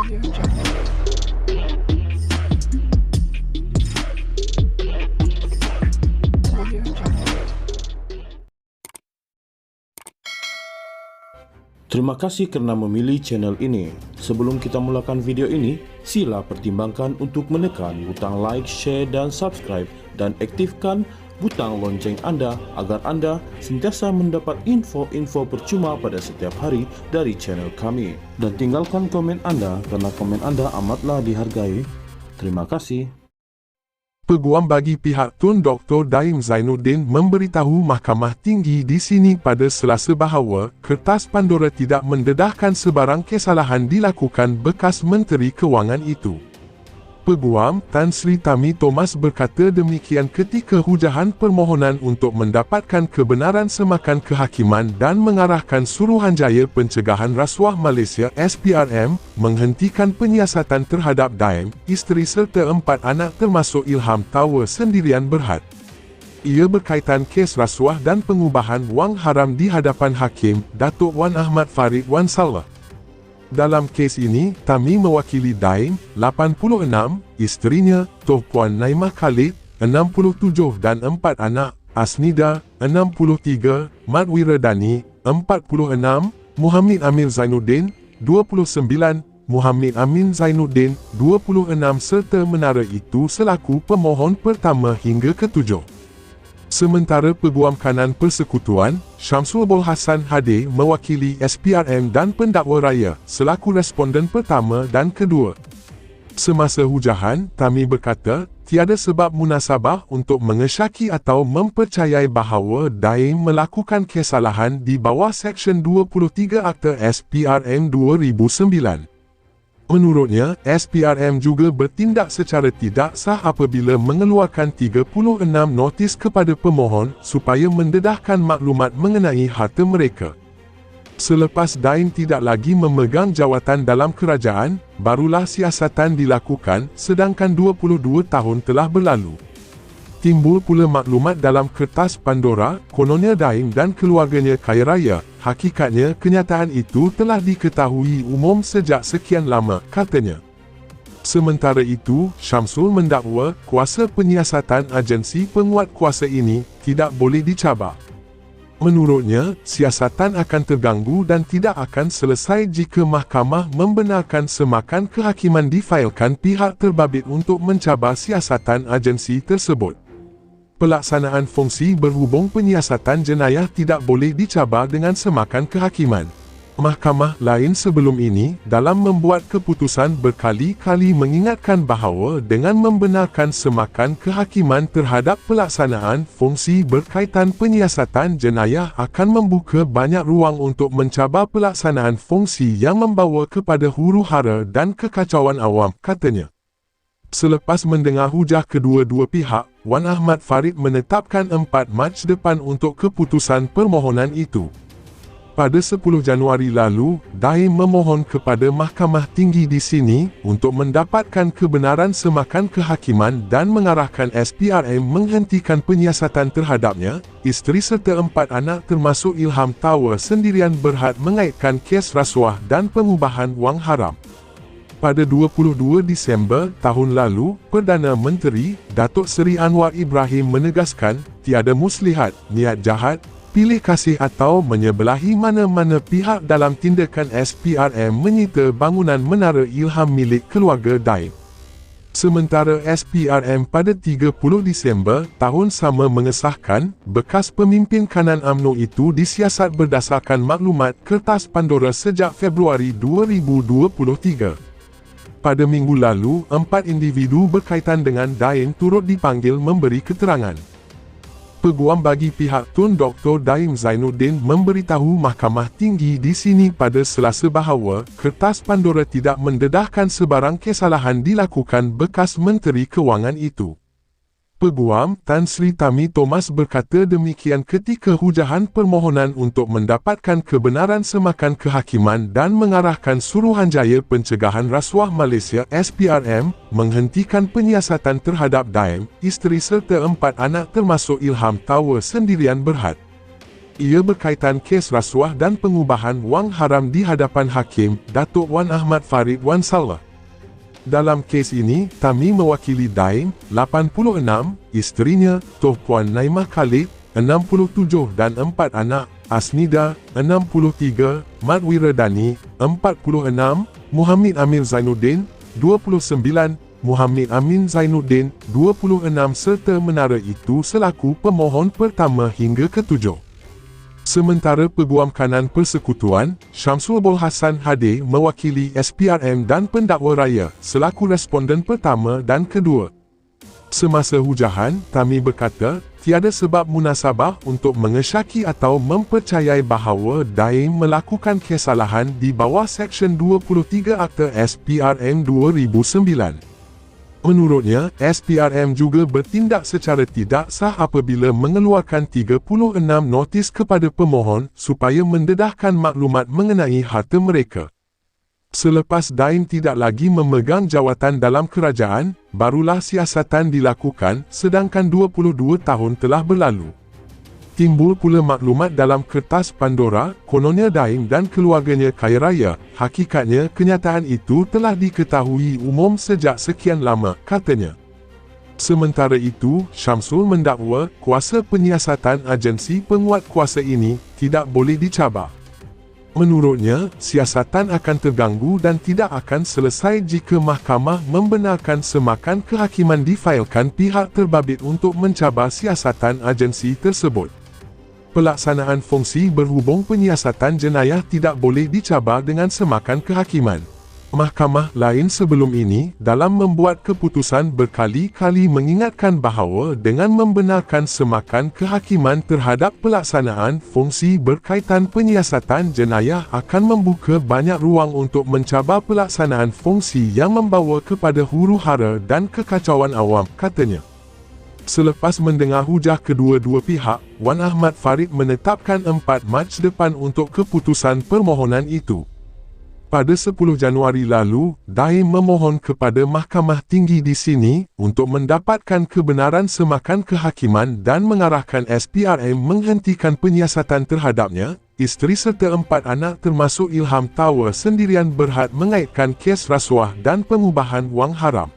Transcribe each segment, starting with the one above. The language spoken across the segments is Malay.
Terima kasih kerana memilih channel ini. Sebelum kita mulakan video ini, sila pertimbangkan untuk menekan butang like, share dan subscribe dan aktifkan butang lonceng anda agar anda sentiasa mendapat info-info percuma pada setiap hari dari channel kami. Dan tinggalkan komen anda kerana komen anda amatlah dihargai. Terima kasih. Peguam bagi pihak Tun Dr. Daim Zainuddin memberitahu Mahkamah Tinggi di sini pada Selasa bahawa kertas Pandora tidak mendedahkan sebarang kesalahan dilakukan bekas Menteri Kewangan itu. Peguam Tan Sri Tami Thomas berkata demikian ketika hujahan permohonan untuk mendapatkan kebenaran semakan kehakiman dan mengarahkan Suruhanjaya Pencegahan Rasuah Malaysia SPRM menghentikan penyiasatan terhadap Daim, isteri serta 4 anak termasuk Ilham Tower Sendirian Berhad. Ia berkaitan kes rasuah dan pengubahan wang haram di hadapan Hakim Datuk Wan Ahmad Farid Wan Salah. Dalam kes ini, Tami mewakili Daim, 86, isterinya, Toh Puan Naimah Khalid, 67 dan 4 anak, Asnida, 63, Mat Wiradani, 46, Muhammad Amir Zainuddin, 29, Muhammad Amin Zainuddin, 26 serta menara itu selaku pemohon pertama hingga ke-7. Sementara Peguam Kanan Persekutuan, Syamsul Bol Hassan hadir mewakili SPRM dan pendakwa raya selaku responden pertama dan kedua. Semasa hujahan, Tami berkata, tiada sebab munasabah untuk mengesyaki atau mempercayai bahawa Daim melakukan kesalahan di bawah Seksyen 23 Akta SPRM 2009. Menurutnya, SPRM juga bertindak secara tidak sah apabila mengeluarkan 36 notis kepada pemohon supaya mendedahkan maklumat mengenai harta mereka. Selepas Daim tidak lagi memegang jawatan dalam kerajaan, barulah siasatan dilakukan sedangkan 22 tahun telah berlalu. Timbul pula maklumat dalam kertas Pandora, kononnya Daim dan keluarganya kaya raya. Hakikatnya kenyataan itu telah diketahui umum sejak sekian lama, katanya. Sementara itu, Syamsul mendakwa kuasa penyiasatan agensi penguat kuasa ini tidak boleh dicabar. Menurutnya, siasatan akan terganggu dan tidak akan selesai jika mahkamah membenarkan semakan kehakiman difailkan pihak terbabit untuk mencabar siasatan agensi tersebut. Pelaksanaan fungsi berhubung penyiasatan jenayah tidak boleh dicabar dengan semakan kehakiman. Mahkamah lain sebelum ini, dalam membuat keputusan berkali-kali mengingatkan bahawa dengan membenarkan semakan kehakiman terhadap pelaksanaan fungsi berkaitan penyiasatan jenayah akan membuka banyak ruang untuk mencabar pelaksanaan fungsi yang membawa kepada huru-hara dan kekacauan awam, katanya. Selepas mendengar hujah kedua-dua pihak, Wan Ahmad Farid menetapkan 4 Mac depan untuk keputusan permohonan itu. Pada 10 Januari lalu, Daim memohon kepada Mahkamah Tinggi di sini untuk mendapatkan kebenaran semakan kehakiman dan mengarahkan SPRM menghentikan penyiasatan terhadapnya, isteri serta 4 anak termasuk Ilham Tower Sendirian Berhad mengaitkan kes rasuah dan pengubahan wang haram. Pada 22 Disember tahun lalu, Perdana Menteri, Datuk Seri Anwar Ibrahim menegaskan, tiada muslihat, niat jahat, pilih kasih atau menyebelahi mana-mana pihak dalam tindakan SPRM menyita bangunan Menara Ilham milik keluarga Daim. Sementara SPRM pada 30 Disember tahun sama mengesahkan, bekas pemimpin kanan UMNO itu disiasat berdasarkan maklumat kertas Pandora sejak Februari 2023. Pada minggu lalu, 4 individu berkaitan dengan Daim turut dipanggil memberi keterangan. Peguam bagi pihak Tun Dr. Daim Zainuddin memberitahu Mahkamah Tinggi di sini pada Selasa bahawa kertas Pandora tidak mendedahkan sebarang kesalahan dilakukan bekas Menteri Kewangan itu. Peguam Tan Sri Tami Thomas berkata demikian ketika hujahan permohonan untuk mendapatkan kebenaran semakan kehakiman dan mengarahkan Suruhanjaya Pencegahan Rasuah Malaysia SPRM menghentikan penyiasatan terhadap Daim, isteri serta 4 anak termasuk Ilham Tower Sendirian Berhad. Ia berkaitan kes rasuah dan pengubahan wang haram di hadapan Hakim Datuk Wan Ahmad Farid Wan Saleh. Dalam kes ini, Tami mewakili Daim, 86, isterinya, Toh Puan Naimah Khalid, 67 dan 4 anak, Asnida, 63, Mat Wiradani, 46, Muhammad Amir Zainuddin, 29, Muhammad Amin Zainuddin, 26 serta menara itu selaku pemohon pertama hingga ketujuh. Sementara Peguam Kanan Persekutuan, Syamsul Bol Hassan Hadi mewakili SPRM dan Pendakwa Raya selaku responden pertama dan kedua. Semasa hujahan, Tami berkata, tiada sebab munasabah untuk mengesyaki atau mempercayai bahawa Daim melakukan kesalahan di bawah Seksyen 23 Akta SPRM 2009. Menurutnya, SPRM juga bertindak secara tidak sah apabila mengeluarkan 36 notis kepada pemohon supaya mendedahkan maklumat mengenai harta mereka. Selepas Daim tidak lagi memegang jawatan dalam kerajaan, barulah siasatan dilakukan sedangkan 22 tahun telah berlalu. Timbul pula maklumat dalam kertas Pandora, kononnya Daim dan keluarganya kaya raya. Hakikatnya, kenyataan itu telah diketahui umum sejak sekian lama, katanya. Sementara itu, Syamsul mendakwa kuasa penyiasatan agensi penguat kuasa ini tidak boleh dicabar. Menurutnya, siasatan akan terganggu dan tidak akan selesai jika mahkamah membenarkan semakan kehakiman difailkan pihak terbabit untuk mencabar siasatan agensi tersebut. Pelaksanaan fungsi berhubung penyiasatan jenayah tidak boleh dicabar dengan semakan kehakiman. Mahkamah lain sebelum ini, dalam membuat keputusan berkali-kali mengingatkan bahawa dengan membenarkan semakan kehakiman terhadap pelaksanaan fungsi berkaitan penyiasatan jenayah akan membuka banyak ruang untuk mencabar pelaksanaan fungsi yang membawa kepada huru-hara dan kekacauan awam, katanya. Selepas mendengar hujah kedua-dua pihak, Wan Ahmad Farid menetapkan 4 Mac depan untuk keputusan permohonan itu. Pada 10 Januari lalu, Daim memohon kepada Mahkamah Tinggi di sini untuk mendapatkan kebenaran semakan kehakiman dan mengarahkan SPRM menghentikan penyiasatan terhadapnya. Isteri serta 4 anak termasuk Ilham Tower sendirian Berhad mengaitkan kes rasuah dan pengubahan wang haram.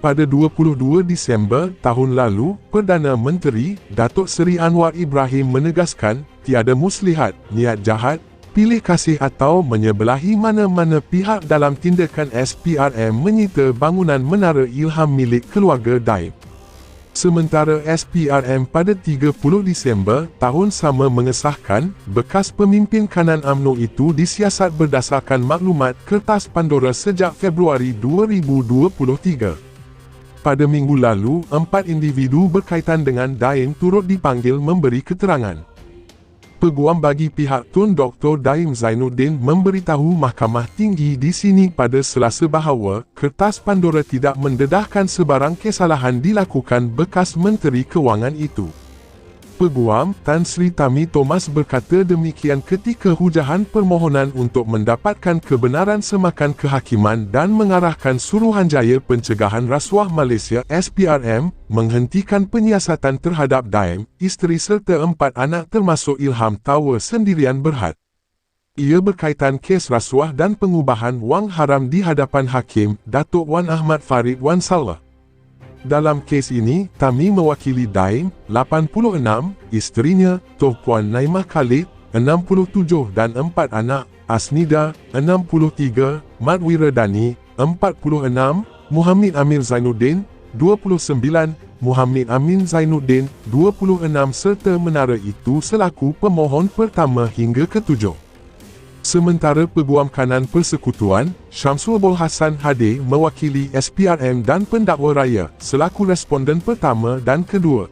Pada 22 Disember tahun lalu, Perdana Menteri Datuk Seri Anwar Ibrahim menegaskan, tiada muslihat, niat jahat, pilih kasih atau menyebelahi mana-mana pihak dalam tindakan SPRM menyita bangunan Menara Ilham milik keluarga Daim. Sementara SPRM pada 30 Disember tahun sama mengesahkan, bekas pemimpin kanan UMNO itu disiasat berdasarkan maklumat kertas Pandora sejak Februari 2023. Pada minggu lalu, 4 individu berkaitan dengan Daim turut dipanggil memberi keterangan. Peguam bagi pihak Tun Dr. Daim Zainuddin memberitahu Mahkamah Tinggi di sini pada Selasa bahawa kertas Pandora tidak mendedahkan sebarang kesalahan dilakukan bekas Menteri Kewangan itu. Peguam Tan Sri Tami Thomas berkata demikian ketika hujahan permohonan untuk mendapatkan kebenaran semakan kehakiman dan mengarahkan Suruhanjaya Pencegahan Rasuah Malaysia SPRM menghentikan penyiasatan terhadap Daim, isteri serta 4 anak termasuk Ilham Tower sendirian Berhad. Ia berkaitan kes rasuah dan pengubahan wang haram di hadapan Hakim Datuk Wan Ahmad Farid Wan Saleh. Dalam kes ini, Tami mewakili Daim, 86, isterinya, Toh Puan Naimah Khalid, 67 dan 4 anak, Asnida, 63, Mat Wiradani, 46, Muhammad Amir Zainuddin, 29, Muhammad Amin Zainuddin, 26 serta menara itu selaku pemohon pertama hingga ketujuh. Sementara Peguam Kanan Persekutuan, Syamsul Bol Hassan Hadi mewakili SPRM dan Pendakwa Raya selaku responden pertama dan kedua.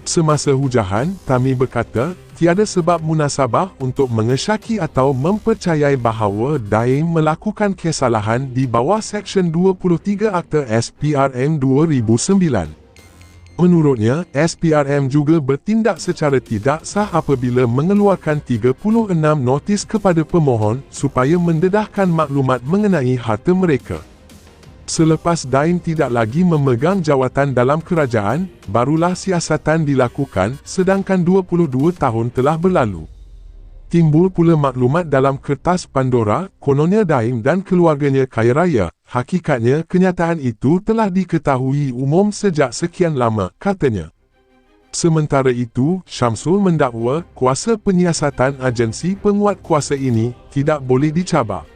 Semasa hujahan, Tami berkata, tiada sebab munasabah untuk mengesyaki atau mempercayai bahawa Daim melakukan kesalahan di bawah Seksyen 23 Akta SPRM 2009. Menurutnya, SPRM juga bertindak secara tidak sah apabila mengeluarkan 36 notis kepada pemohon supaya mendedahkan maklumat mengenai harta mereka. Selepas Daim tidak lagi memegang jawatan dalam kerajaan, barulah siasatan dilakukan, sedangkan 22 tahun telah berlalu. Timbul pula maklumat dalam kertas Pandora, kononnya Daim dan keluarganya kaya raya. Hakikatnya kenyataan itu telah diketahui umum sejak sekian lama, katanya. Sementara itu, Syamsul mendakwa kuasa penyiasatan agensi penguat kuasa ini tidak boleh dicabar.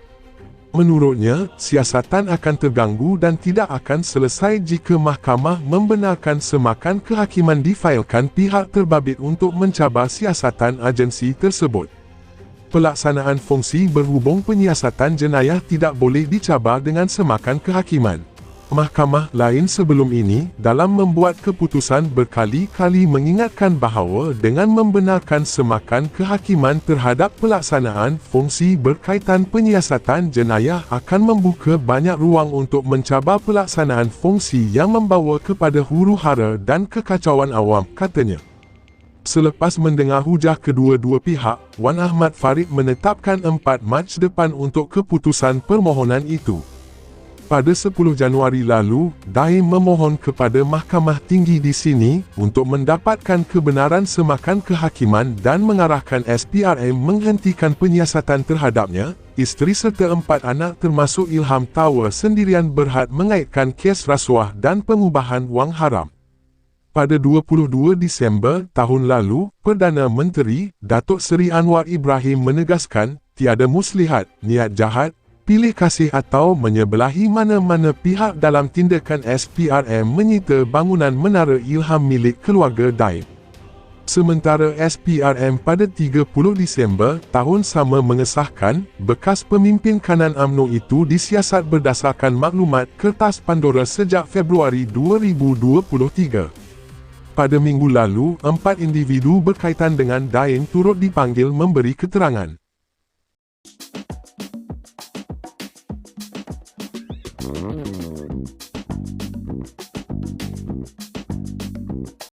Menurutnya, siasatan akan terganggu dan tidak akan selesai jika mahkamah membenarkan semakan kehakiman difailkan pihak terbabit untuk mencabar siasatan agensi tersebut. Pelaksanaan fungsi berhubung penyiasatan jenayah tidak boleh dicabar dengan semakan kehakiman. Mahkamah lain sebelum ini, dalam membuat keputusan berkali-kali mengingatkan bahawa dengan membenarkan semakan kehakiman terhadap pelaksanaan fungsi berkaitan penyiasatan jenayah akan membuka banyak ruang untuk mencabar pelaksanaan fungsi yang membawa kepada huru-hara dan kekacauan awam, katanya. Selepas mendengar hujah kedua-dua pihak, Wan Ahmad Farid menetapkan 4 Mac depan untuk keputusan permohonan itu. Pada 10 Januari lalu, Daim memohon kepada Mahkamah Tinggi di sini untuk mendapatkan kebenaran semakan kehakiman dan mengarahkan SPRM menghentikan penyiasatan terhadapnya. Isteri serta 4 anak termasuk Ilham Tower sendirian berhad mengaitkan kes rasuah dan pengubahan wang haram. Pada 22 Disember tahun lalu, Perdana Menteri Datuk Seri Anwar Ibrahim menegaskan, tiada muslihat, niat jahat, pilih kasih atau menyebelahi mana-mana pihak dalam tindakan SPRM menyita bangunan Menara Ilham milik keluarga Daim. Sementara SPRM pada 30 Disember tahun sama mengesahkan, bekas pemimpin kanan UMNO itu disiasat berdasarkan maklumat kertas Pandora sejak Februari 2023. Pada minggu lalu, 4 individu berkaitan dengan Daim turut dipanggil memberi keterangan.